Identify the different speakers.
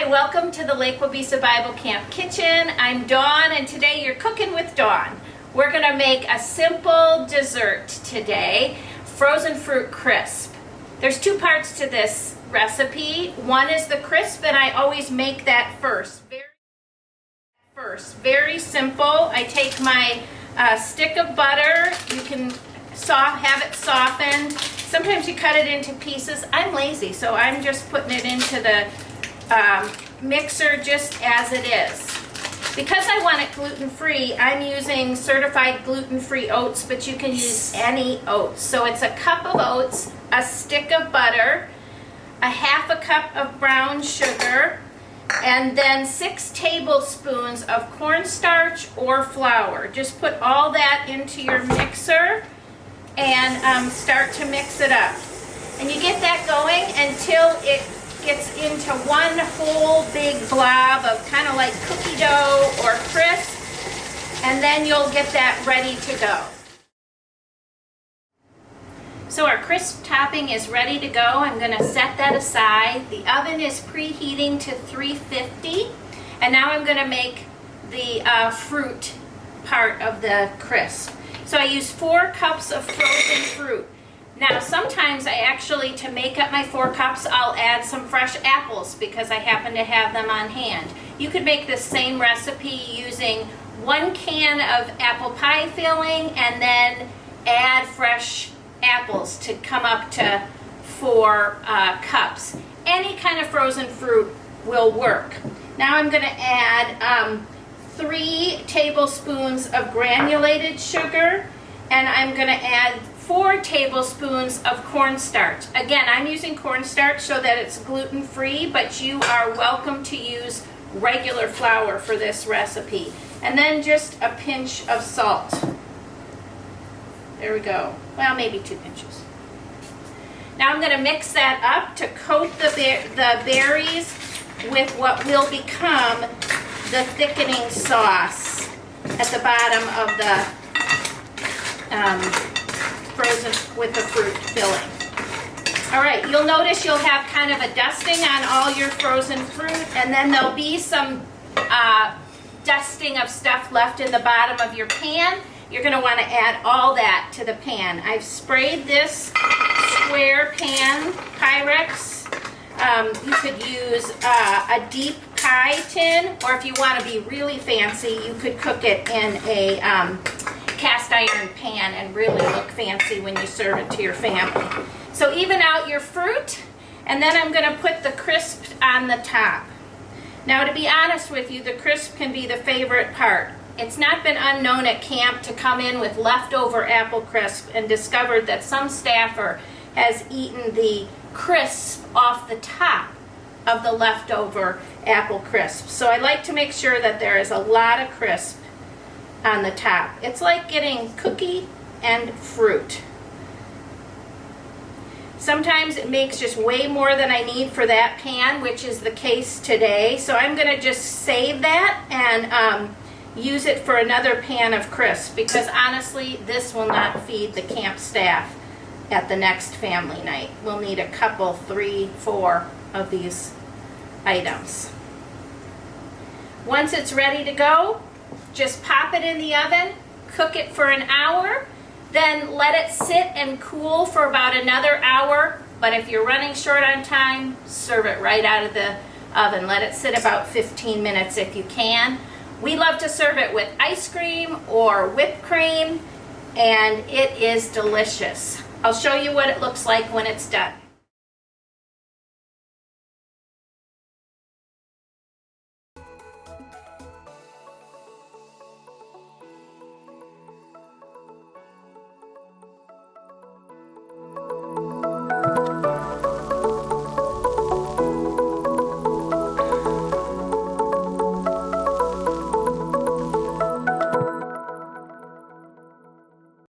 Speaker 1: Hi, welcome to the Lake Wabeesa Bible Camp Kitchen. I'm Dawn, and today you're cooking with Dawn. We're going to make a simple dessert today, frozen fruit crisp. There's two parts to this recipe. One is the crisp, and I always make that first. Very simple. I take my stick of butter. You can have it softened. Sometimes you cut it into pieces. I'm lazy, so I'm just putting it into the mixer just as it is. Because I want it gluten-free, I'm using certified gluten-free oats, but you can use any oats. So it's a cup of oats, a stick of butter, a half a cup of brown sugar, and then 6 tablespoons of cornstarch or flour. Just put all that into your mixer and start to mix it up. And you get that going until it gets into one whole big blob of kind of like cookie dough or crisp, and then you'll get that ready to go. So our crisp topping is ready to go. I'm going to set that aside. The oven is preheating to 350, and now I'm going to make the fruit part of the crisp. So I use 4 cups of frozen fruit. Now sometimes I actually, to make up my 4 cups, I'll add some fresh apples because I happen to have them on hand. You could make the same recipe using 1 can of apple pie filling and then add fresh apples to come up to 4 cups. Any kind of frozen fruit will work. Now I'm going to add 3 tablespoons of granulated sugar, and I'm going to add 4 tablespoons of cornstarch. Again, I'm using cornstarch so that it's gluten-free, but you are welcome to use regular flour for this recipe. And then just a pinch of salt. There we go. Well, maybe 2 pinches. Now I'm going to mix that up to coat the berries with what will become the thickening sauce at the bottom of the frozen with the fruit filling. All right, you'll notice you'll have kind of a dusting on all your frozen fruit, and then there'll be some dusting of stuff left in the bottom of your pan. You're going to want to add all that to the pan. I've sprayed this square pan, Pyrex. You could use a deep pie tin, or if you want to be really fancy, you could cook it in a cast iron pan and really look fancy when you serve it to your family. So even out your fruit, and then I'm going to put the crisp on the top. Now, to be honest with you, the crisp can be the favorite part. It's not been unknown at camp to come in with leftover apple crisp and discovered that some staffer has eaten the crisp off the top of the leftover apple crisp. So I like to make sure that there is a lot of crisp on the top. It's like getting cookie and fruit. Sometimes it makes just way more than I need for that pan, which is the case today. So I'm going to just save that and use it for another pan of crisp, because honestly, this will not feed the camp staff at the next family night. We'll need a couple, 3, 4 of these items. Once it's ready to go, just pop it in the oven, cook it for an hour, then let it sit and cool for about another hour. But if you're running short on time, serve it right out of the oven. Let it sit about 15 minutes if you can. We love to serve it with ice cream or whipped cream, and it is delicious. I'll show you what it looks like when it's done.